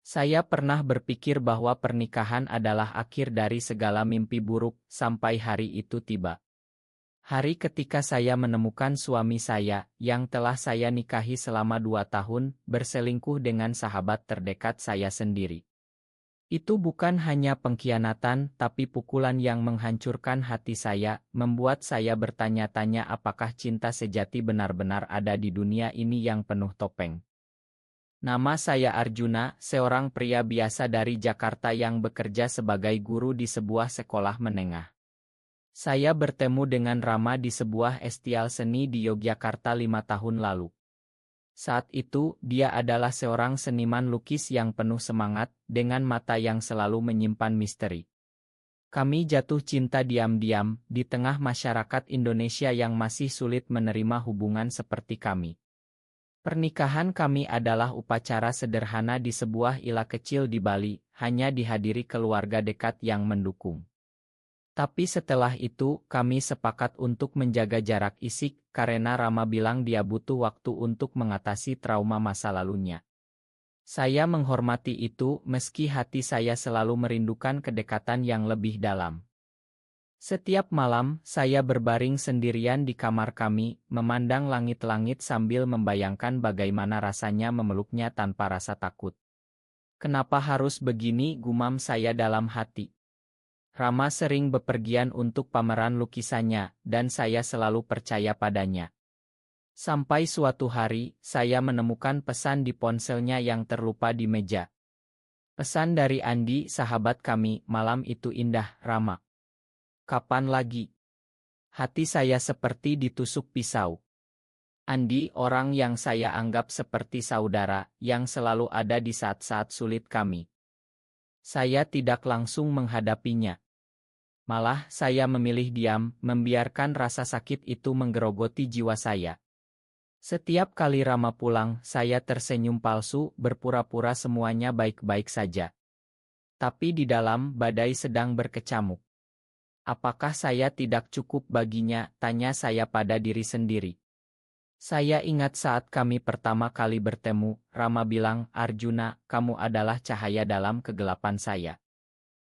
Saya pernah berpikir bahwa pernikahan adalah akhir dari segala mimpi buruk sampai hari itu tiba. Hari ketika saya menemukan suami saya, yang telah saya nikahi selama 2 tahun, berselingkuh dengan sahabat terdekat saya sendiri. Itu bukan hanya pengkhianatan, tapi pukulan yang menghancurkan hati saya, membuat saya bertanya-tanya apakah cinta sejati benar-benar ada di dunia ini yang penuh topeng. Nama saya Arjuna, seorang pria biasa dari Jakarta yang bekerja sebagai guru di sebuah sekolah menengah. Saya bertemu dengan Rama di sebuah estial seni di Yogyakarta 5 tahun lalu. Saat itu, dia adalah seorang seniman lukis yang penuh semangat, dengan mata yang selalu menyimpan misteri. Kami jatuh cinta diam-diam, di tengah masyarakat Indonesia yang masih sulit menerima hubungan seperti kami. Pernikahan kami adalah upacara sederhana di sebuah ila kecil di Bali, hanya dihadiri keluarga dekat yang mendukung. Tapi setelah itu, kami sepakat untuk menjaga jarak isik, karena Rama bilang dia butuh waktu untuk mengatasi trauma masa lalunya. Saya menghormati itu, meski hati saya selalu merindukan kedekatan yang lebih dalam. Setiap malam, saya berbaring sendirian di kamar kami, memandang langit-langit sambil membayangkan bagaimana rasanya memeluknya tanpa rasa takut. Kenapa harus begini, gumam saya dalam hati. Rama sering bepergian untuk pameran lukisannya, dan saya selalu percaya padanya. Sampai suatu hari, saya menemukan pesan di ponselnya yang terlupa di meja. Pesan dari Andi, sahabat kami, malam itu indah, Rama. Kapan lagi? Hati saya seperti ditusuk pisau. Andi, orang yang saya anggap seperti saudara, yang selalu ada di saat-saat sulit kami. Saya tidak langsung menghadapinya. Malah, saya memilih diam, membiarkan rasa sakit itu menggerogoti jiwa saya. Setiap kali Rama pulang, saya tersenyum palsu, berpura-pura semuanya baik-baik saja. Tapi di dalam, badai sedang berkecamuk. Apakah saya tidak cukup baginya, tanya saya pada diri sendiri. Saya ingat saat kami pertama kali bertemu, Rama bilang, Arjuna, kamu adalah cahaya dalam kegelapan saya.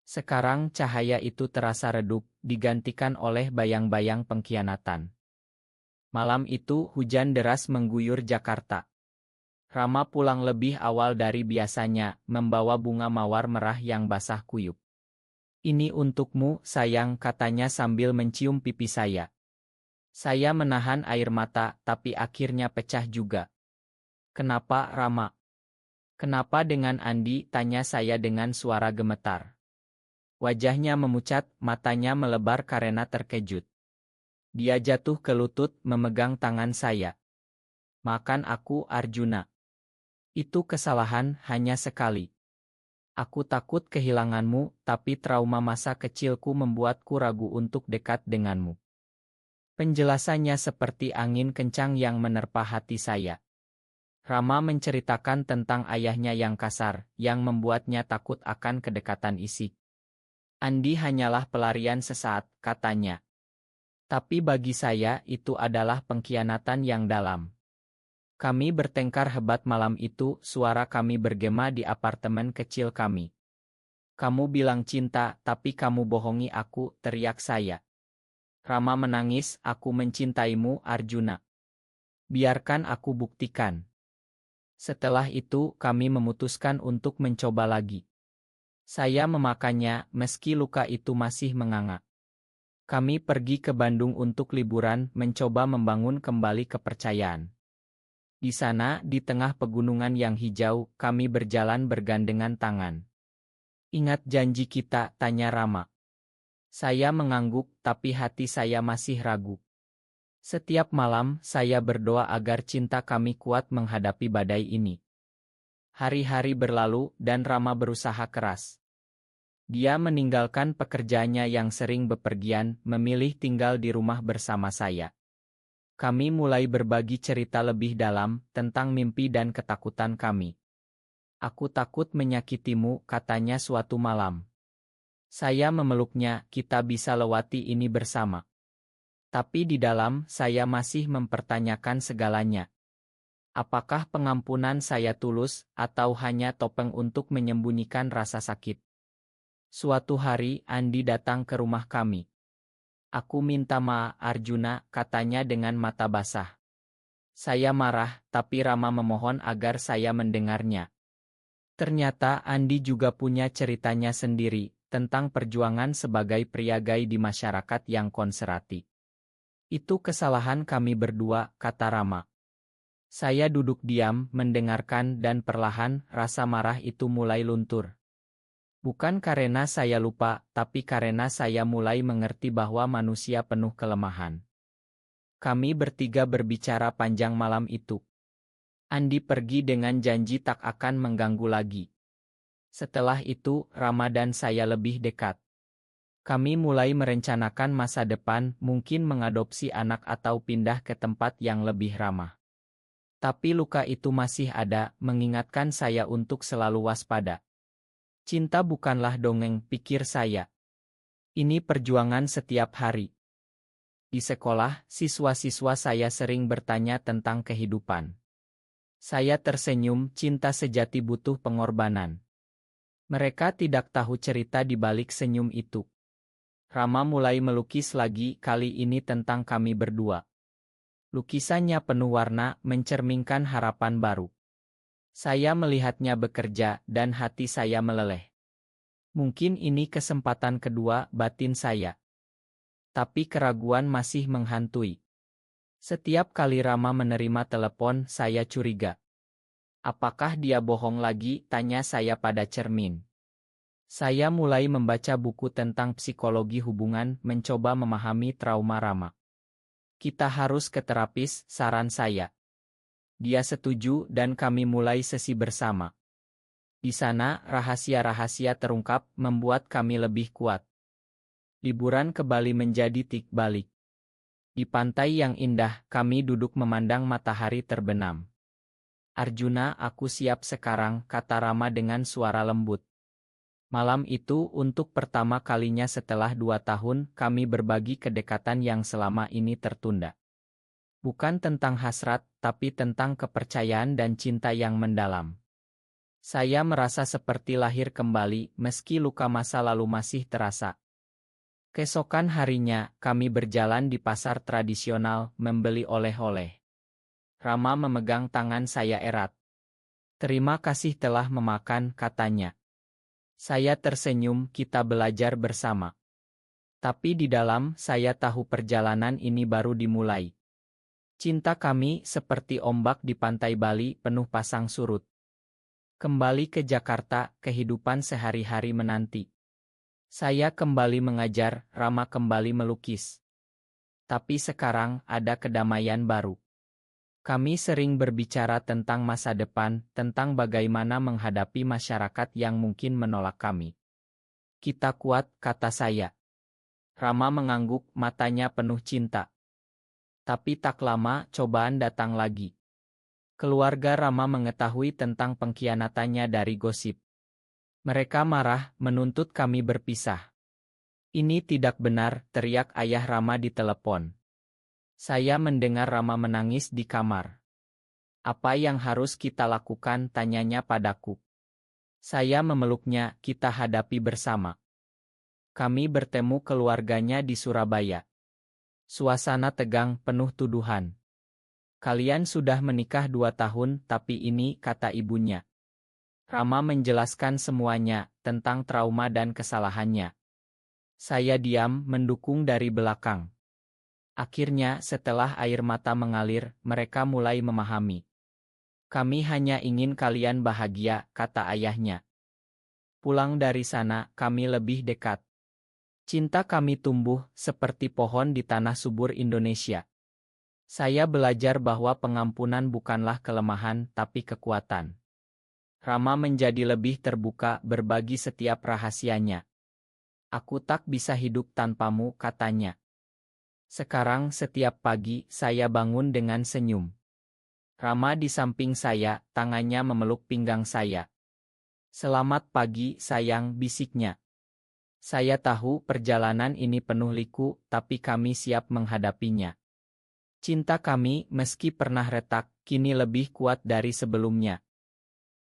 Sekarang cahaya itu terasa redup, digantikan oleh bayang-bayang pengkhianatan. Malam itu hujan deras mengguyur Jakarta. Rama pulang lebih awal dari biasanya, membawa bunga mawar merah yang basah kuyup. Ini untukmu, sayang, katanya sambil mencium pipi saya. Saya menahan air mata, tapi akhirnya pecah juga. Kenapa, Rama? Kenapa dengan Andi, tanya saya dengan suara gemetar. Wajahnya memucat, matanya melebar karena terkejut. Dia jatuh ke lutut, memegang tangan saya. Makan aku, Arjuna. Itu kesalahan, hanya sekali. Aku takut kehilanganmu, tapi trauma masa kecilku membuatku ragu untuk dekat denganmu. Penjelasannya seperti angin kencang yang menerpa hati saya. Rama menceritakan tentang ayahnya yang kasar, yang membuatnya takut akan kedekatan isik. Andi hanyalah pelarian sesaat, katanya. Tapi bagi saya, itu adalah pengkhianatan yang dalam. Kami bertengkar hebat malam itu, suara kami bergema di apartemen kecil kami. Kamu bilang cinta, tapi kamu bohongi aku, teriak saya. Rama menangis, aku mencintaimu, Arjuna. Biarkan aku buktikan. Setelah itu, kami memutuskan untuk mencoba lagi. Saya memakannya, meski luka itu masih menganga. Kami pergi ke Bandung untuk liburan, mencoba membangun kembali kepercayaan. Di sana, di tengah pegunungan yang hijau, kami berjalan bergandengan tangan. Ingat janji kita, tanya Rama. Saya mengangguk, tapi hati saya masih ragu. Setiap malam, saya berdoa agar cinta kami kuat menghadapi badai ini. Hari-hari berlalu, dan Rama berusaha keras. Dia meninggalkan pekerjaannya yang sering bepergian, memilih tinggal di rumah bersama saya. Kami mulai berbagi cerita lebih dalam, tentang mimpi dan ketakutan kami. Aku takut menyakitimu, katanya suatu malam. Saya memeluknya, kita bisa lewati ini bersama. Tapi di dalam, saya masih mempertanyakan segalanya. Apakah pengampunan saya tulus, atau hanya topeng untuk menyembunyikan rasa sakit? Suatu hari, Andi datang ke rumah kami. Aku minta maaf, Arjuna, katanya dengan mata basah. Saya marah, tapi Rama memohon agar saya mendengarnya. Ternyata Andi juga punya ceritanya sendiri, tentang perjuangan sebagai pria gay di masyarakat yang konservatif. Itu kesalahan kami berdua, kata Rama. Saya duduk diam, mendengarkan dan perlahan rasa marah itu mulai luntur. Bukan karena saya lupa, tapi karena saya mulai mengerti bahwa manusia penuh kelemahan. Kami bertiga berbicara panjang malam itu. Andi pergi dengan janji tak akan mengganggu lagi. Setelah itu, Rama dan saya lebih dekat. Kami mulai merencanakan masa depan, mungkin mengadopsi anak atau pindah ke tempat yang lebih ramah. Tapi luka itu masih ada, mengingatkan saya untuk selalu waspada. Cinta bukanlah dongeng, pikir saya. Ini perjuangan setiap hari. Di sekolah, siswa-siswa saya sering bertanya tentang kehidupan. Saya tersenyum, cinta sejati butuh pengorbanan. Mereka tidak tahu cerita di balik senyum itu. Rama mulai melukis lagi, kali ini tentang kami berdua. Lukisannya penuh warna, mencerminkan harapan baru. Saya melihatnya bekerja, dan hati saya meleleh. Mungkin ini kesempatan kedua, batin saya. Tapi keraguan masih menghantui. Setiap kali Rama menerima telepon, saya curiga. Apakah dia bohong lagi, tanya saya pada cermin. Saya mulai membaca buku tentang psikologi hubungan, mencoba memahami trauma Rama. Kita harus ke terapis, saran saya. Dia setuju dan kami mulai sesi bersama. Di sana, rahasia-rahasia terungkap, membuat kami lebih kuat. Liburan ke Bali menjadi titik balik. Di pantai yang indah, kami duduk memandang matahari terbenam. Arjuna, aku siap sekarang, kata Rama dengan suara lembut. Malam itu, untuk pertama kalinya setelah 2 tahun, kami berbagi kedekatan yang selama ini tertunda. Bukan tentang hasrat, tapi tentang kepercayaan dan cinta yang mendalam. Saya merasa seperti lahir kembali, meski luka masa lalu masih terasa. Keesokan harinya, kami berjalan di pasar tradisional, membeli oleh-oleh. Rama memegang tangan saya erat. Terima kasih telah memakan, katanya. Saya tersenyum, kita belajar bersama. Tapi di dalam, saya tahu perjalanan ini baru dimulai. Cinta kami seperti ombak di pantai Bali, penuh pasang surut. Kembali ke Jakarta, kehidupan sehari-hari menanti. Saya kembali mengajar, Rama kembali melukis. Tapi sekarang, ada kedamaian baru. Kami sering berbicara tentang masa depan, tentang bagaimana menghadapi masyarakat yang mungkin menolak kami. Kita kuat, kata saya. Rama mengangguk, matanya penuh cinta. Tapi tak lama, cobaan datang lagi. Keluarga Rama mengetahui tentang pengkhianatannya dari gosip. Mereka marah, menuntut kami berpisah. Ini tidak benar, teriak ayah Rama di telepon. Saya mendengar Rama menangis di kamar. Apa yang harus kita lakukan, tanyanya padaku. Saya memeluknya, kita hadapi bersama. Kami bertemu keluarganya di Surabaya. Suasana tegang, penuh tuduhan. Kalian sudah menikah 2 tahun, tapi ini, kata ibunya. Rama menjelaskan semuanya, tentang trauma dan kesalahannya. Saya diam, mendukung dari belakang. Akhirnya, setelah air mata mengalir, mereka mulai memahami. Kami hanya ingin kalian bahagia, kata ayahnya. Pulang dari sana, kami lebih dekat. Cinta kami tumbuh, seperti pohon di tanah subur Indonesia. Saya belajar bahwa pengampunan bukanlah kelemahan, tapi kekuatan. Rama menjadi lebih terbuka, berbagi setiap rahasianya. Aku tak bisa hidup tanpamu, katanya. Sekarang setiap pagi, saya bangun dengan senyum. Rama di samping saya, tangannya memeluk pinggang saya. Selamat pagi, sayang, bisiknya. Saya tahu perjalanan ini penuh liku, tapi kami siap menghadapinya. Cinta kami, meski pernah retak, kini lebih kuat dari sebelumnya.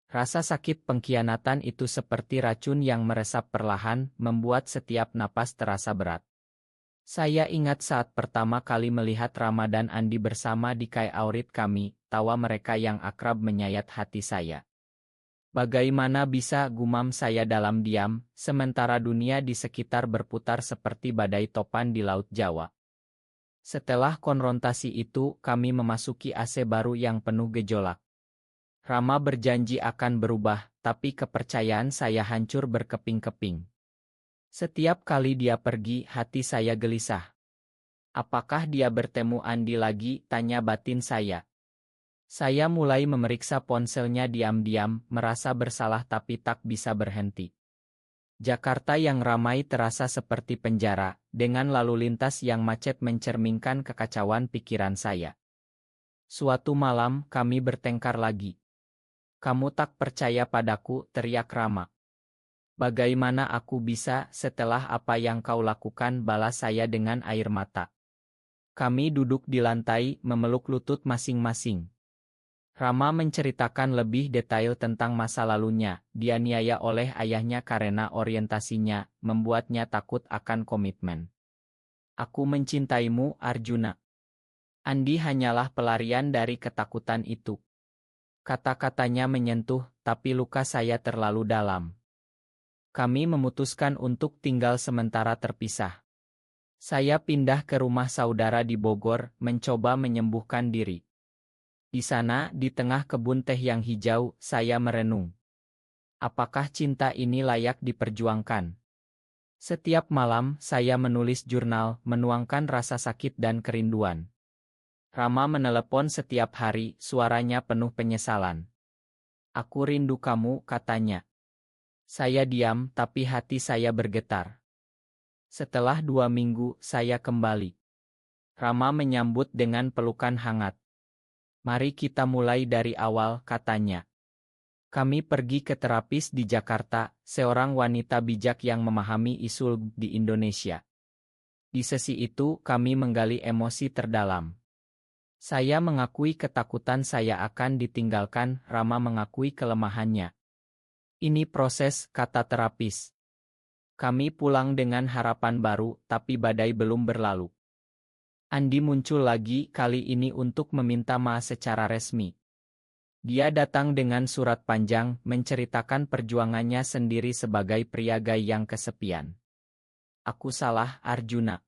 Rasa sakit pengkhianatan itu seperti racun yang meresap perlahan, membuat setiap napas terasa berat. Saya ingat saat pertama kali melihat Rama dan Andi bersama di kai aurit kami, tawa mereka yang akrab menyayat hati saya. Bagaimana bisa, gumam saya dalam diam, sementara dunia di sekitar berputar seperti badai topan di Laut Jawa. Setelah konfrontasi itu, kami memasuki AC baru yang penuh gejolak. Rama berjanji akan berubah, tapi kepercayaan saya hancur berkeping-keping. Setiap kali dia pergi, hati saya gelisah. Apakah dia bertemu Andi lagi? Tanya batin saya. Saya mulai memeriksa ponselnya diam-diam, merasa bersalah tapi tak bisa berhenti. Jakarta yang ramai terasa seperti penjara, dengan lalu lintas yang macet mencerminkan kekacauan pikiran saya. Suatu malam, kami bertengkar lagi. Kamu tak percaya padaku, teriak Rama. Bagaimana aku bisa, setelah apa yang kau lakukan, balas saya dengan air mata. Kami duduk di lantai, memeluk lutut masing-masing. Rama menceritakan lebih detail tentang masa lalunya, dianiaya oleh ayahnya karena orientasinya, membuatnya takut akan komitmen. Aku mencintaimu, Arjuna. Andi hanyalah pelarian dari ketakutan itu. Kata-katanya menyentuh, tapi luka saya terlalu dalam. Kami memutuskan untuk tinggal sementara terpisah. Saya pindah ke rumah saudara di Bogor, mencoba menyembuhkan diri. Di sana, di tengah kebun teh yang hijau, saya merenung. Apakah cinta ini layak diperjuangkan? Setiap malam, saya menulis jurnal, menuangkan rasa sakit dan kerinduan. Rama menelepon setiap hari, suaranya penuh penyesalan. Aku rindu kamu, katanya. Saya diam, tapi hati saya bergetar. Setelah 2 minggu, saya kembali. Rama menyambut dengan pelukan hangat. Mari kita mulai dari awal, katanya. Kami pergi ke terapis di Jakarta, seorang wanita bijak yang memahami isu di Indonesia. Di sesi itu, kami menggali emosi terdalam. Saya mengakui ketakutan saya akan ditinggalkan, Rama mengakui kelemahannya. Ini proses, kata terapis. Kami pulang dengan harapan baru, tapi badai belum berlalu. Andi muncul lagi, kali ini untuk meminta maaf secara resmi. Dia datang dengan surat panjang, menceritakan perjuangannya sendiri sebagai pria gay yang kesepian. Aku salah, Arjuna.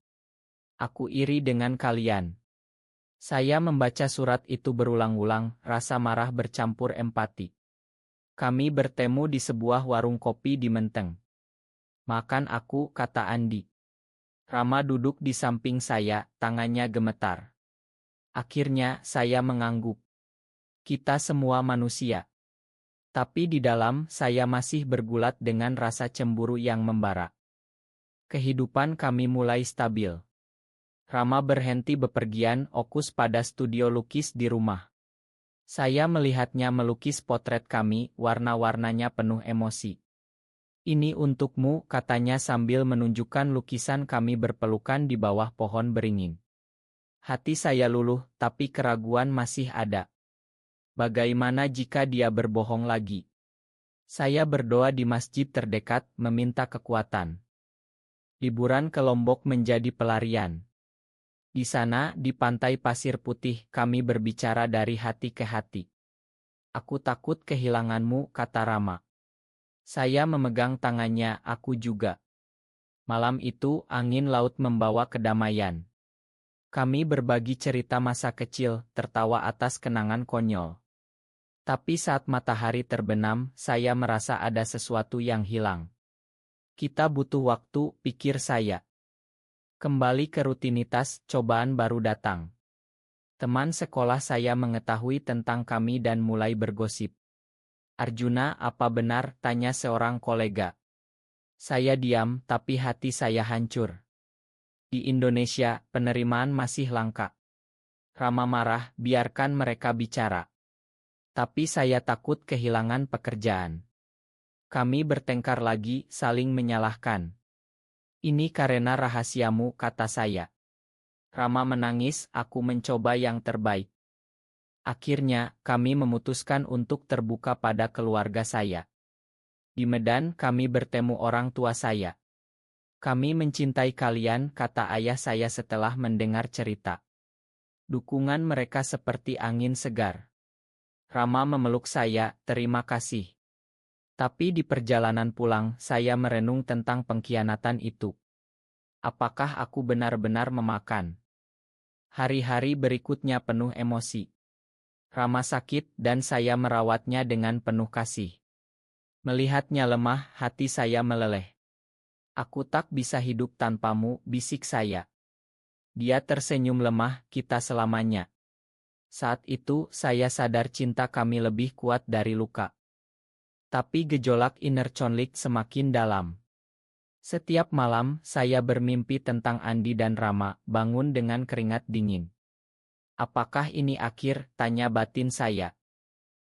Aku iri dengan kalian. Saya membaca surat itu berulang-ulang, rasa marah bercampur empati. Kami bertemu di sebuah warung kopi di Menteng. Makan aku, kata Andi. Rama duduk di samping saya, tangannya gemetar. Akhirnya, saya mengangguk. Kita semua manusia. Tapi di dalam, saya masih bergulat dengan rasa cemburu yang membara. Kehidupan kami mulai stabil. Rama berhenti bepergian, fokus pada studio lukis di rumah. Saya melihatnya melukis potret kami, warna-warnanya penuh emosi. Ini untukmu, katanya sambil menunjukkan lukisan kami berpelukan di bawah pohon beringin. Hati saya luluh, tapi keraguan masih ada. Bagaimana jika dia berbohong lagi? Saya berdoa di masjid terdekat, meminta kekuatan. Liburan ke Lombok menjadi pelarian. Di sana, di pantai pasir putih, kami berbicara dari hati ke hati. Aku takut kehilanganmu, kata Rama. Saya memegang tangannya, aku juga. Malam itu, angin laut membawa kedamaian. Kami berbagi cerita masa kecil, tertawa atas kenangan konyol. Tapi saat matahari terbenam, saya merasa ada sesuatu yang hilang. Kita butuh waktu, pikir saya. Kembali ke rutinitas, cobaan baru datang. Teman sekolah saya mengetahui tentang kami dan mulai bergosip. Arjuna, apa benar? Tanya seorang kolega. Saya diam, tapi hati saya hancur. Di Indonesia, penerimaan masih langka. Rama marah, biarkan mereka bicara. Tapi saya takut kehilangan pekerjaan. Kami bertengkar lagi, saling menyalahkan. Ini karena rahasiamu, kata saya. Rama menangis, aku mencoba yang terbaik. Akhirnya, kami memutuskan untuk terbuka pada keluarga saya. Di Medan kami bertemu orang tua saya. Kami mencintai kalian, kata ayah saya setelah mendengar cerita. Dukungan mereka seperti angin segar. Rama memeluk saya, terima kasih. Tapi di perjalanan pulang, saya merenung tentang pengkhianatan itu. Apakah aku benar-benar memakan? Hari-hari berikutnya penuh emosi. Rama sakit dan saya merawatnya dengan penuh kasih. Melihatnya lemah, hati saya meleleh. Aku tak bisa hidup tanpamu, bisik saya. Dia tersenyum lemah, kita selamanya. Saat itu, saya sadar cinta kami lebih kuat dari luka. Tapi gejolak inner conflict semakin dalam. Setiap malam, saya bermimpi tentang Andi dan Rama, bangun dengan keringat dingin. Apakah ini akhir? Tanya batin saya.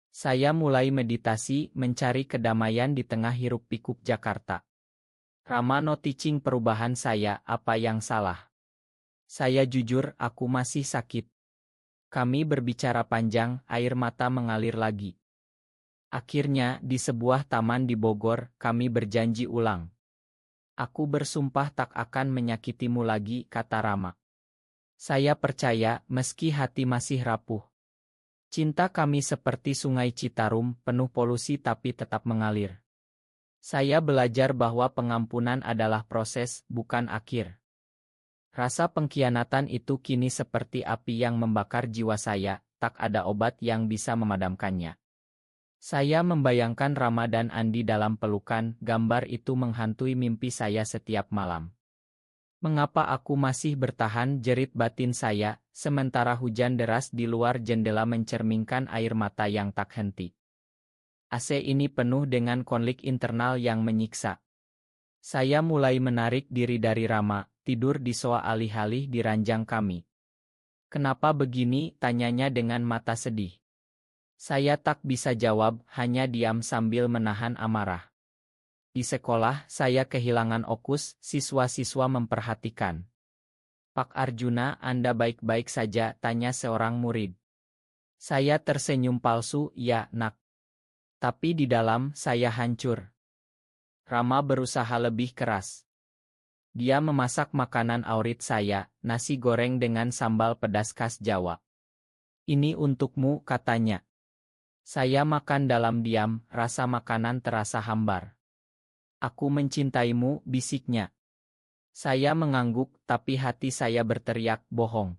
Saya mulai meditasi, mencari kedamaian di tengah hiruk-pikuk Jakarta. Rama noticing perubahan saya, apa yang salah? Saya jujur, aku masih sakit. Kami berbicara panjang, air mata mengalir lagi. Akhirnya, di sebuah taman di Bogor, kami berjanji ulang. Aku bersumpah tak akan menyakitimu lagi, kata Rama. Saya percaya, meski hati masih rapuh. Cinta kami seperti sungai Citarum, penuh polusi tapi tetap mengalir. Saya belajar bahwa pengampunan adalah proses, bukan akhir. Rasa pengkhianatan itu kini seperti api yang membakar jiwa saya, tak ada obat yang bisa memadamkannya. Saya membayangkan Rama dan Andi dalam pelukan, gambar itu menghantui mimpi saya setiap malam. Mengapa aku masih bertahan, jerit batin saya, sementara hujan deras di luar jendela mencerminkan air mata yang tak henti. AC ini penuh dengan konflik internal yang menyiksa. Saya mulai menarik diri dari Rama, tidur di soa alih-alih di ranjang kami. Kenapa begini? Tanyanya dengan mata sedih. Saya tak bisa jawab, hanya diam sambil menahan amarah. Di sekolah, saya kehilangan fokus, siswa-siswa memperhatikan. Pak Arjuna, Anda baik-baik saja? Tanya seorang murid. Saya tersenyum palsu, ya, nak. Tapi di dalam, saya hancur. Rama berusaha lebih keras. Dia memasak makanan favorit saya, nasi goreng dengan sambal pedas khas Jawa. Ini untukmu, katanya. Saya makan dalam diam, rasa makanan terasa hambar. Aku mencintaimu, bisiknya. Saya mengangguk, tapi hati saya berteriak, bohong.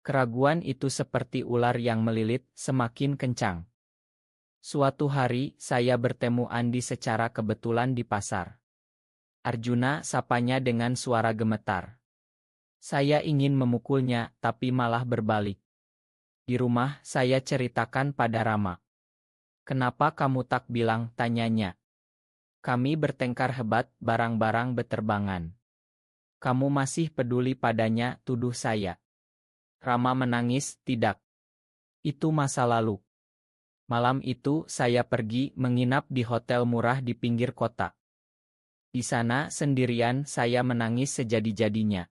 Keraguan itu seperti ular yang melilit, semakin kencang. Suatu hari, saya bertemu Andi secara kebetulan di pasar. Arjuna, sapanya dengan suara gemetar. Saya ingin memukulnya, tapi malah berbalik. Di rumah, saya ceritakan pada Rama. Kenapa kamu tak bilang? Tanyanya. Kami bertengkar hebat, barang-barang beterbangan. Kamu masih peduli padanya, tuduh saya. Rama menangis, tidak. Itu masa lalu. Malam itu, saya pergi menginap di hotel murah di pinggir kota. Di sana, sendirian, saya menangis sejadi-jadinya.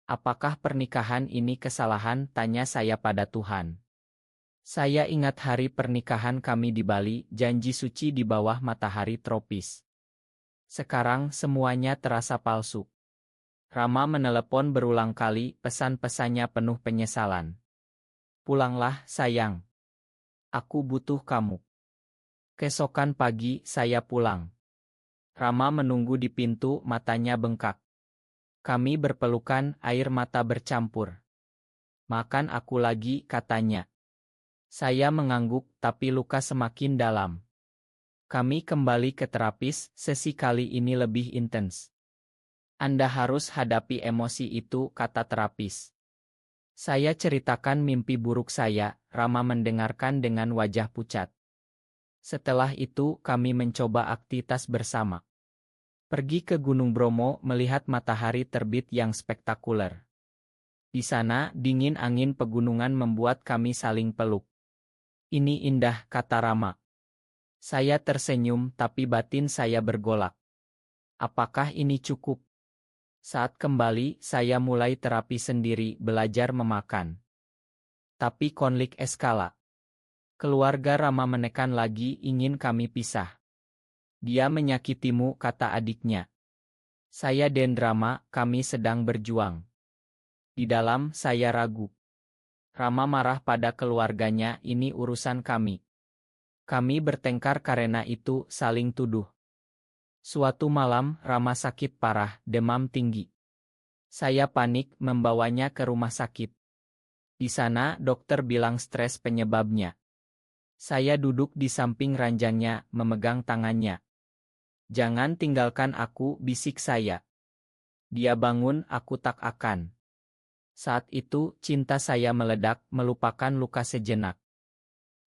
Apakah pernikahan ini kesalahan? Tanya saya pada Tuhan. Saya ingat hari pernikahan kami di Bali, janji suci di bawah matahari tropis. Sekarang semuanya terasa palsu. Rama menelepon berulang kali, pesan-pesannya penuh penyesalan. Pulanglah, sayang. Aku butuh kamu. Keesokan pagi, saya pulang. Rama menunggu di pintu, matanya bengkak. Kami berpelukan, air mata bercampur. Makan aku lagi, katanya. Saya mengangguk, tapi luka semakin dalam. Kami kembali ke terapis, sesi kali ini lebih intens. Anda harus hadapi emosi itu, kata terapis. Saya ceritakan mimpi buruk saya, Rama mendengarkan dengan wajah pucat. Setelah itu, kami mencoba aktivitas bersama. Pergi ke Gunung Bromo melihat matahari terbit yang spektakuler. Di sana, dingin angin pegunungan membuat kami saling peluk. Ini indah, kata Rama. Saya tersenyum, tapi batin saya bergolak. Apakah ini cukup? Saat kembali, saya mulai terapi sendiri, belajar memakan. Tapi konflik eskala. Keluarga Rama menekan lagi, ingin kami pisah. Dia menyakitimu, kata adiknya. Saya dan Rama, kami sedang berjuang. Di dalam, saya ragu. Rama marah pada keluarganya, ini urusan kami. Kami bertengkar karena itu, saling tuduh. Suatu malam, Rama sakit parah, demam tinggi. Saya panik, membawanya ke rumah sakit. Di sana, dokter bilang stres penyebabnya. Saya duduk di samping ranjangnya, memegang tangannya. Jangan tinggalkan aku, bisik saya. Dia bangun, aku tak akan. Saat itu, cinta saya meledak, melupakan luka sejenak.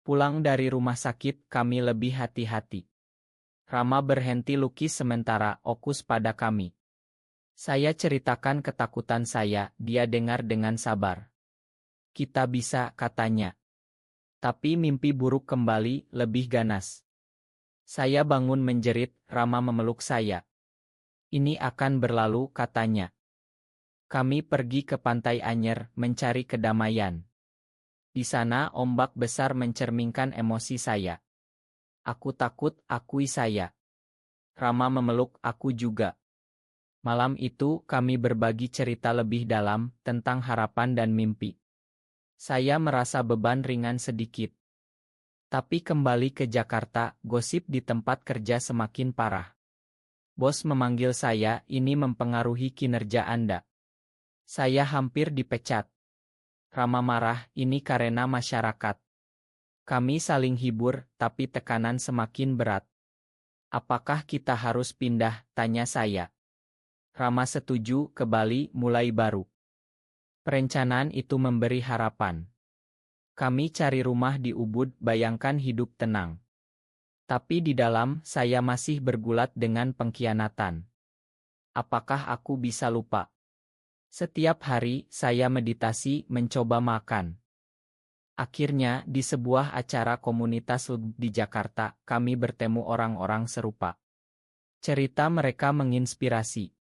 Pulang dari rumah sakit, kami lebih hati-hati. Rama berhenti lukis sementara fokus pada kami. Saya ceritakan ketakutan saya, dia dengar dengan sabar. Kita bisa, katanya. Tapi mimpi buruk kembali, lebih ganas. Saya bangun menjerit, Rama memeluk saya. Ini akan berlalu, katanya. Kami pergi ke Pantai Anyer, mencari kedamaian. Di sana ombak besar mencerminkan emosi saya. Aku takut, akui saya. Rama memeluk aku juga. Malam itu kami berbagi cerita lebih dalam tentang harapan dan mimpi. Saya merasa beban ringan sedikit. Tapi kembali ke Jakarta, gosip di tempat kerja semakin parah. Bos memanggil saya, ini mempengaruhi kinerja Anda. Saya hampir dipecat. Rama marah, ini karena masyarakat. Kami saling hibur, tapi tekanan semakin berat. Apakah kita harus pindah, tanya saya. Rama setuju, ke Bali, mulai baru. Perencanaan itu memberi harapan. Kami cari rumah di Ubud, bayangkan hidup tenang. Tapi di dalam, saya masih bergulat dengan pengkhianatan. Apakah aku bisa lupa? Setiap hari, saya meditasi, mencoba makan. Akhirnya, di sebuah acara komunitas di Jakarta, kami bertemu orang-orang serupa. Cerita mereka menginspirasi.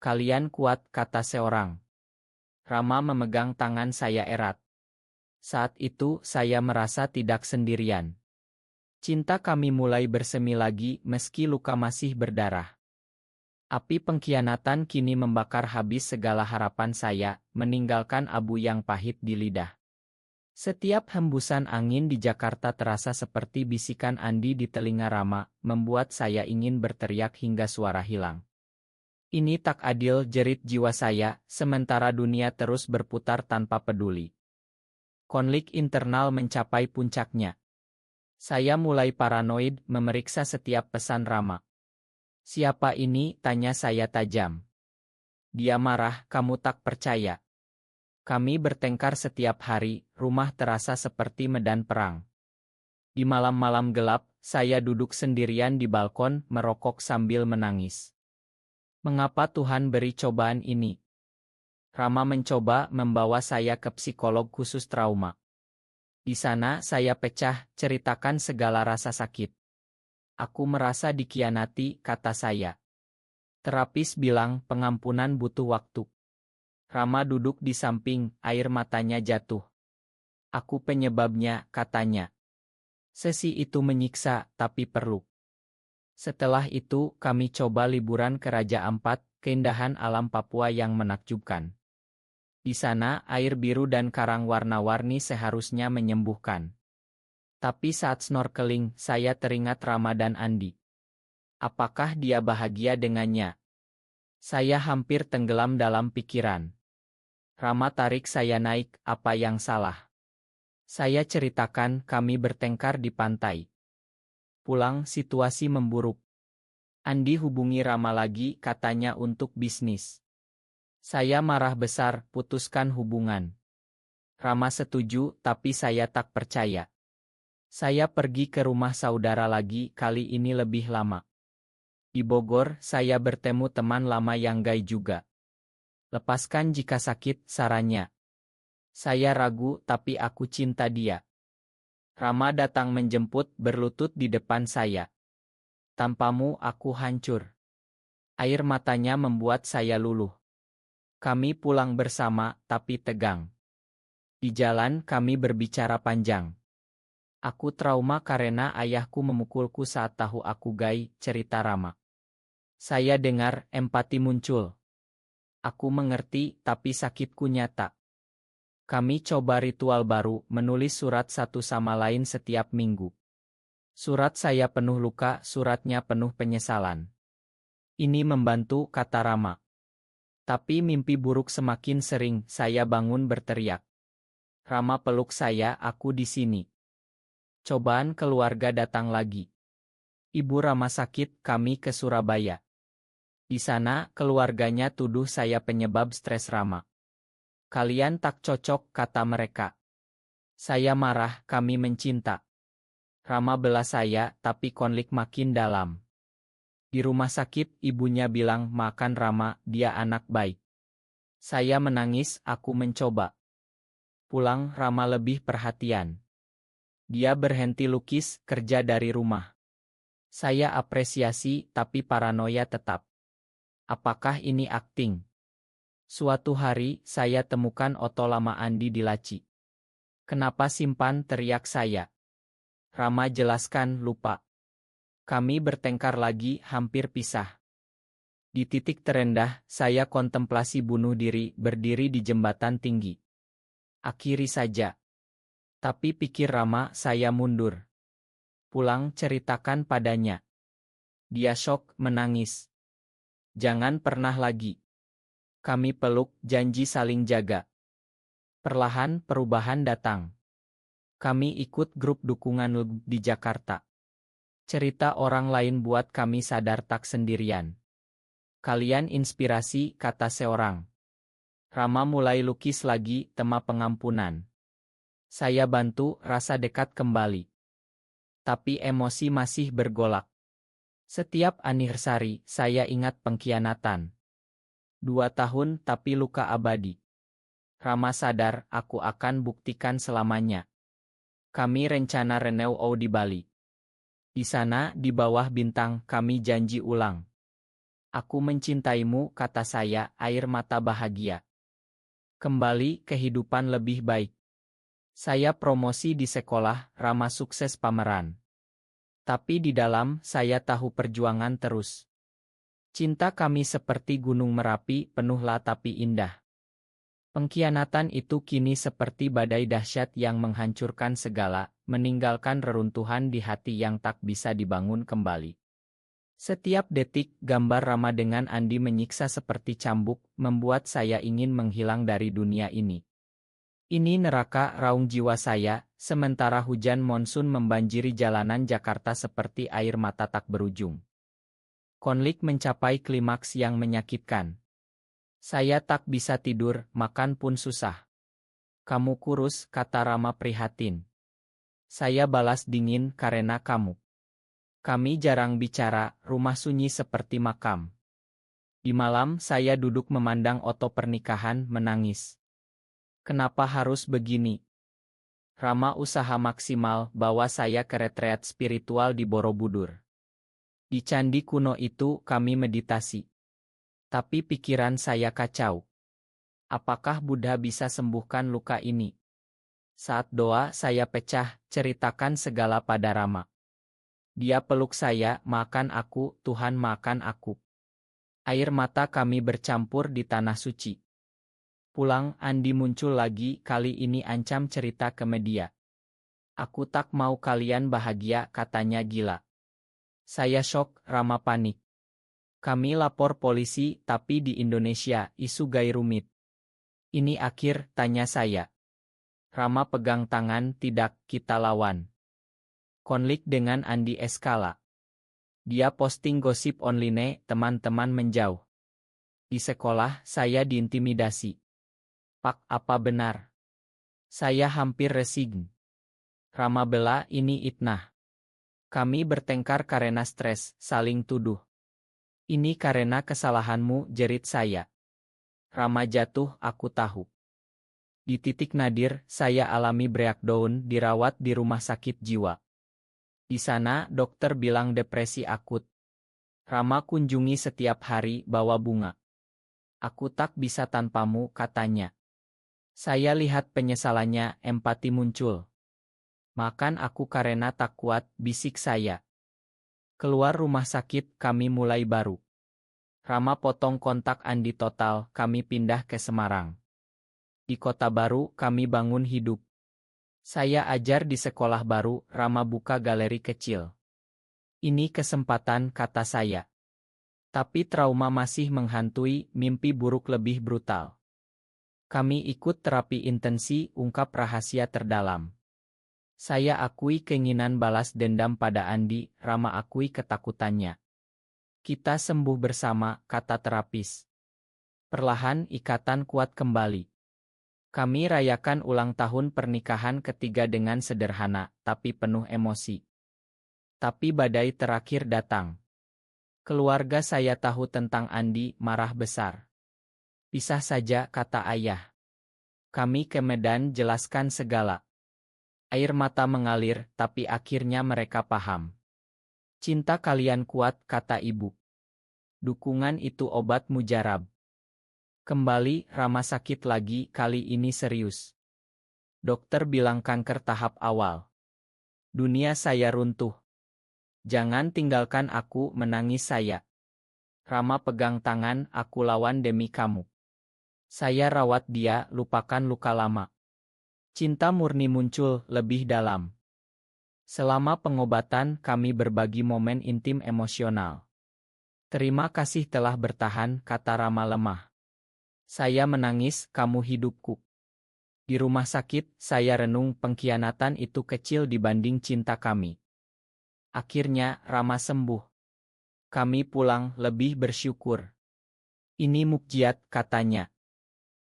Kalian kuat, kata seorang. Rama memegang tangan saya erat. Saat itu, saya merasa tidak sendirian. Cinta kami mulai bersemi lagi, meski luka masih berdarah. Api pengkhianatan kini membakar habis segala harapan saya, meninggalkan abu yang pahit di lidah. Setiap hembusan angin di Jakarta terasa seperti bisikan Andi di telinga Rama, membuat saya ingin berteriak hingga suara hilang. Ini tak adil, jerit jiwa saya, sementara dunia terus berputar tanpa peduli. Konflik internal mencapai puncaknya. Saya mulai paranoid, memeriksa setiap pesan Rama. Siapa ini? Tanya saya tajam. Dia marah, kamu tak percaya. Kami bertengkar setiap hari, rumah terasa seperti medan perang. Di malam-malam gelap, saya duduk sendirian di balkon, merokok sambil menangis. Mengapa Tuhan beri cobaan ini? Rama mencoba membawa saya ke psikolog khusus trauma. Di sana saya pecah, ceritakan segala rasa sakit. Aku merasa dikhianati, kata saya. Terapis bilang pengampunan butuh waktu. Rama duduk di samping, air matanya jatuh. Aku penyebabnya, katanya. Sesi itu menyiksa, tapi perlu. Setelah itu, kami coba liburan ke Raja Ampat, keindahan alam Papua yang menakjubkan. Di sana, air biru dan karang warna-warni seharusnya menyembuhkan. Tapi saat snorkeling, saya teringat Rama dan Andi. Apakah dia bahagia dengannya? Saya hampir tenggelam dalam pikiran. Rama tarik saya naik, apa yang salah? Saya ceritakan kami bertengkar di pantai. Pulang situasi memburuk. Andi hubungi Rama lagi, katanya untuk bisnis. Saya marah besar, putuskan hubungan. Rama setuju, tapi saya tak percaya. Saya pergi ke rumah saudara lagi, kali ini lebih lama. Di Bogor, saya bertemu teman lama yang gay juga. Lepaskan jika sakit, sarannya. Saya ragu, tapi aku cinta dia. Rama datang menjemput, berlutut di depan saya. Tanpamu, aku hancur. Air matanya membuat saya luluh. Kami pulang bersama, tapi tegang. Di jalan kami berbicara panjang. Aku trauma karena ayahku memukulku saat tahu aku gay, cerita Rama. Saya dengar, empati muncul. Aku mengerti, tapi sakitku nyata. Kami coba ritual baru, menulis surat satu sama lain setiap minggu. Surat saya penuh luka, suratnya penuh penyesalan. Ini membantu, kata Rama. Tapi mimpi buruk semakin sering, saya bangun berteriak. Rama peluk saya, aku di sini. Cobaan keluarga datang lagi. Ibu Rama sakit, kami ke Surabaya. Di sana, keluarganya tuduh saya penyebab stres Rama. Kalian tak cocok, kata mereka. Saya marah, kami mencinta. Rama bela saya, tapi konflik makin dalam. Di rumah sakit, ibunya bilang, makan Rama, dia anak baik. Saya menangis, aku mencoba. Pulang, Rama lebih perhatian. Dia berhenti lukis, kerja dari rumah. Saya apresiasi, tapi paranoia tetap. Apakah ini akting? Suatu hari, saya temukan oto lama Andi di laci. Kenapa simpan, teriak saya. Rama jelaskan, lupa. Kami bertengkar lagi, hampir pisah. Di titik terendah, saya kontemplasi bunuh diri, berdiri di jembatan tinggi. Akhiri saja. Tapi pikir Rama, saya mundur. Pulang, ceritakan padanya. Dia syok, menangis. Jangan pernah lagi. Kami peluk, janji saling jaga. Perlahan, perubahan datang. Kami ikut grup dukungan di Jakarta. Cerita orang lain buat kami sadar tak sendirian. Kalian inspirasi, kata seorang. Rama mulai lukis lagi, tema pengampunan. Saya bantu, rasa dekat kembali. Tapi emosi masih bergolak. Setiap anniversary, saya ingat pengkhianatan. 2 tahun tapi luka abadi. Rama sadar, aku akan buktikan selamanya. Kami rencana renewal di Bali. Di sana, di bawah bintang, kami janji ulang. Aku mencintaimu, kata saya, air mata bahagia. Kembali, kehidupan lebih baik. Saya promosi di sekolah, Rama sukses pameran. Tapi di dalam, saya tahu perjuangan terus. Cinta kami seperti gunung Merapi, penuhlah tapi indah. Pengkhianatan itu kini seperti badai dahsyat yang menghancurkan segala, meninggalkan reruntuhan di hati yang tak bisa dibangun kembali. Setiap detik, gambar Rama dengan Andi menyiksa seperti cambuk, membuat saya ingin menghilang dari dunia ini. Ini neraka raung jiwa saya, sementara hujan monsun membanjiri jalanan Jakarta seperti air mata tak berujung. Konflik mencapai klimaks yang menyakitkan. Saya tak bisa tidur, makan pun susah. Kamu kurus, kata Rama prihatin. Saya balas dingin karena kamu. Kami jarang bicara, rumah sunyi seperti makam. Di malam saya duduk memandang oto pernikahan, menangis. Kenapa harus begini? Rama usaha maksimal bawa saya ke retreat spiritual di Borobudur. Di candi kuno itu kami meditasi. Tapi pikiran saya kacau. Apakah Buddha bisa sembuhkan luka ini? Saat doa saya pecah, ceritakan segala pada Rama. Dia peluk saya, makan aku, Tuhan makan aku. Air mata kami bercampur di tanah suci. Pulang, Andi muncul lagi, kali ini ancam cerita ke media. Aku tak mau kalian bahagia, katanya gila. Saya syok, Rama panik. Kami lapor polisi, tapi di Indonesia, isu gay rumit. Ini akhir, tanya saya. Rama pegang tangan, tidak, kita lawan. Konflik dengan Andi eskala. Dia posting gosip online, teman-teman menjauh. Di sekolah, saya diintimidasi. Pak, apa benar? Saya hampir resign. Rama bela, ini itnah. Kami bertengkar karena stres, saling tuduh. Ini karena kesalahanmu, jerit saya. Rama jatuh, aku tahu. Di titik nadir, saya alami breakdown, dirawat di rumah sakit jiwa. Di sana, dokter bilang depresi akut. Rama kunjungi setiap hari bawa bunga. Aku tak bisa tanpamu, katanya. Saya lihat penyesalannya, empati muncul. Makan aku karena tak kuat, bisik saya. Keluar rumah sakit, kami mulai baru. Rama potong kontak Andi total, kami pindah ke Semarang. Di kota baru, kami bangun hidup. Saya ajar di sekolah baru, Rama buka galeri kecil. Ini kesempatan, kata saya. Tapi trauma masih menghantui, mimpi buruk lebih brutal. Kami ikut terapi intensi, ungkap rahasia terdalam. Saya akui keinginan balas dendam pada Andi, Rama akui ketakutannya. Kita sembuh bersama, kata terapis. Perlahan ikatan kuat kembali. Kami rayakan ulang tahun pernikahan ketiga dengan sederhana, tapi penuh emosi. Tapi badai terakhir datang. Keluarga saya tahu tentang Andi, marah besar. Pisah saja, kata ayah. Kami ke Medan jelaskan segala. Air mata mengalir, tapi akhirnya mereka paham. Cinta kalian kuat, kata ibu. Dukungan itu obat mujarab. Kembali, Rama sakit lagi, kali ini serius. Dokter bilang kanker tahap awal. Dunia saya runtuh. Jangan tinggalkan aku, menangis saya. Rama pegang tangan, aku lawan demi kamu. Saya rawat dia, lupakan luka lama. Cinta murni muncul, lebih dalam. Selama pengobatan, kami berbagi momen intim emosional. Terima kasih telah bertahan, kata Rama lemah. Saya menangis, kamu hidupku. Di rumah sakit, saya renung pengkhianatan itu kecil dibanding cinta kami. Akhirnya, Rama sembuh. Kami pulang lebih bersyukur. Ini mukjizat, katanya.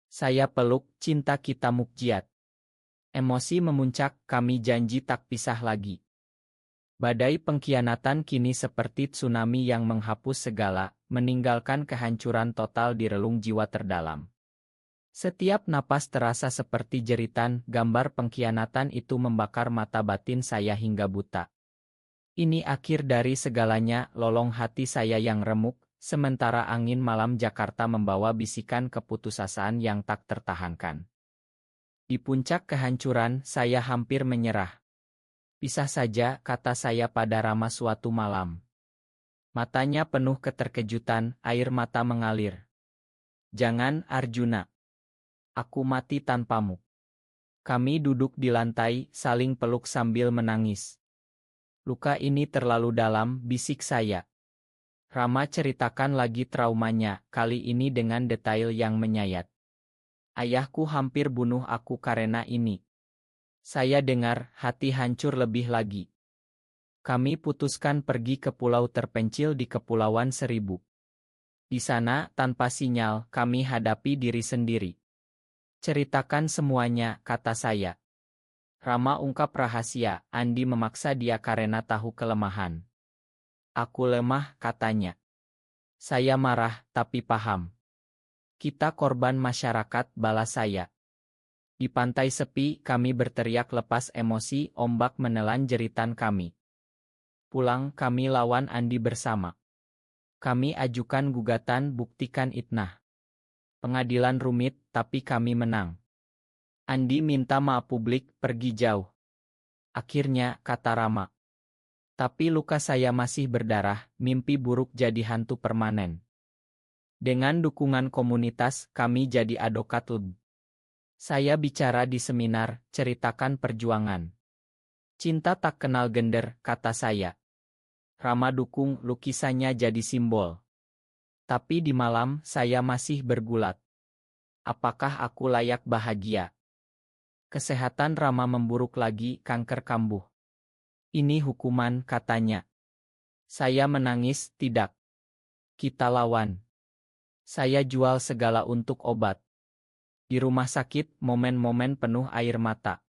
Saya peluk, cinta kita mukjizat. Emosi memuncak, kami janji tak pisah lagi. Badai pengkhianatan kini seperti tsunami yang menghapus segala, meninggalkan kehancuran total di relung jiwa terdalam. Setiap napas terasa seperti jeritan, gambar pengkhianatan itu membakar mata batin saya hingga buta. Ini akhir dari segalanya, lolong hati saya yang remuk, sementara angin malam Jakarta membawa bisikan keputusasaan yang tak tertahankan. Di puncak kehancuran, saya hampir menyerah. Pisah saja, kata saya pada Rama suatu malam. Matanya penuh keterkejutan, air mata mengalir. Jangan, Arjuna. Aku mati tanpamu. Kami duduk di lantai, saling peluk sambil menangis. Luka ini terlalu dalam, bisik saya. Rama ceritakan lagi traumanya, kali ini dengan detail yang menyayat. Ayahku hampir bunuh aku karena ini. Saya dengar, hati hancur lebih lagi. Kami putuskan pergi ke pulau terpencil di Kepulauan Seribu. Di sana, tanpa sinyal, kami hadapi diri sendiri. Ceritakan semuanya, kata saya. Rama ungkap rahasia, Andi memaksa dia karena tahu kelemahan. Aku lemah, katanya. Saya marah, tapi paham. Kita korban masyarakat, balas saya. Di pantai sepi, kami berteriak lepas emosi, ombak menelan jeritan kami. Pulang, kami lawan Andi bersama. Kami ajukan gugatan, buktikan itnah. Pengadilan rumit, tapi kami menang. Andi minta maaf publik, pergi jauh. Akhirnya, kata Rama. Tapi luka saya masih berdarah, mimpi buruk jadi hantu permanen. Dengan dukungan komunitas, kami jadi advokat LB. Saya bicara di seminar, ceritakan perjuangan. Cinta tak kenal gender, kata saya. Rama dukung, lukisannya jadi simbol. Tapi di malam, saya masih bergulat. Apakah aku layak bahagia? Kesehatan Rama memburuk lagi, kanker kambuh. Ini hukuman, katanya. Saya menangis, tidak. Kita lawan. Saya jual segala untuk obat. Di rumah sakit, momen-momen penuh air mata.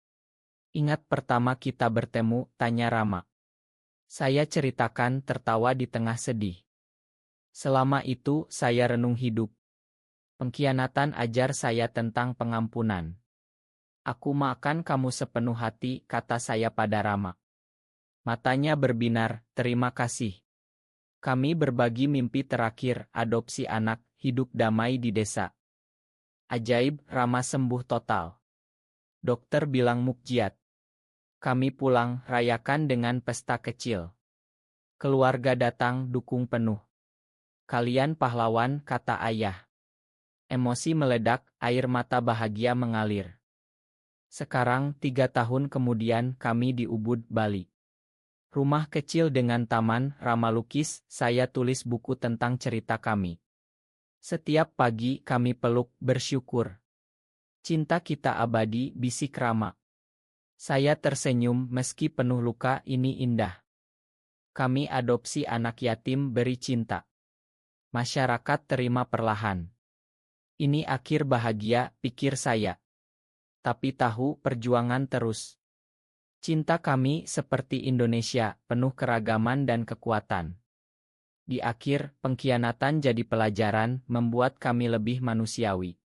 Ingat pertama kita bertemu, tanya Rama. Saya ceritakan tertawa di tengah sedih. Selama itu, saya renung hidup. Pengkhianatan ajar saya tentang pengampunan. Aku maafkan kamu sepenuh hati, kata saya pada Rama. Matanya berbinar, terima kasih. Kami berbagi mimpi terakhir, adopsi anak, hidup damai di desa. Ajaib, Rama sembuh total. Dokter bilang mukjizat. Kami pulang, rayakan dengan pesta kecil. Keluarga datang, dukung penuh. Kalian pahlawan, kata ayah. Emosi meledak, air mata bahagia mengalir. Sekarang, 3 tahun kemudian, kami di Ubud, Bali. Rumah kecil dengan taman, Rama lukis, saya tulis buku tentang cerita kami. Setiap pagi kami peluk, bersyukur. Cinta kita abadi, bisik Rama. Saya tersenyum meski penuh luka, ini indah. Kami adopsi anak yatim beri cinta. Masyarakat terima perlahan. Ini akhir bahagia, pikir saya. Tapi tahu perjuangan terus. Cinta kami seperti Indonesia, penuh keragaman dan kekuatan. Di akhir, pengkhianatan jadi pelajaran, membuat kami lebih manusiawi.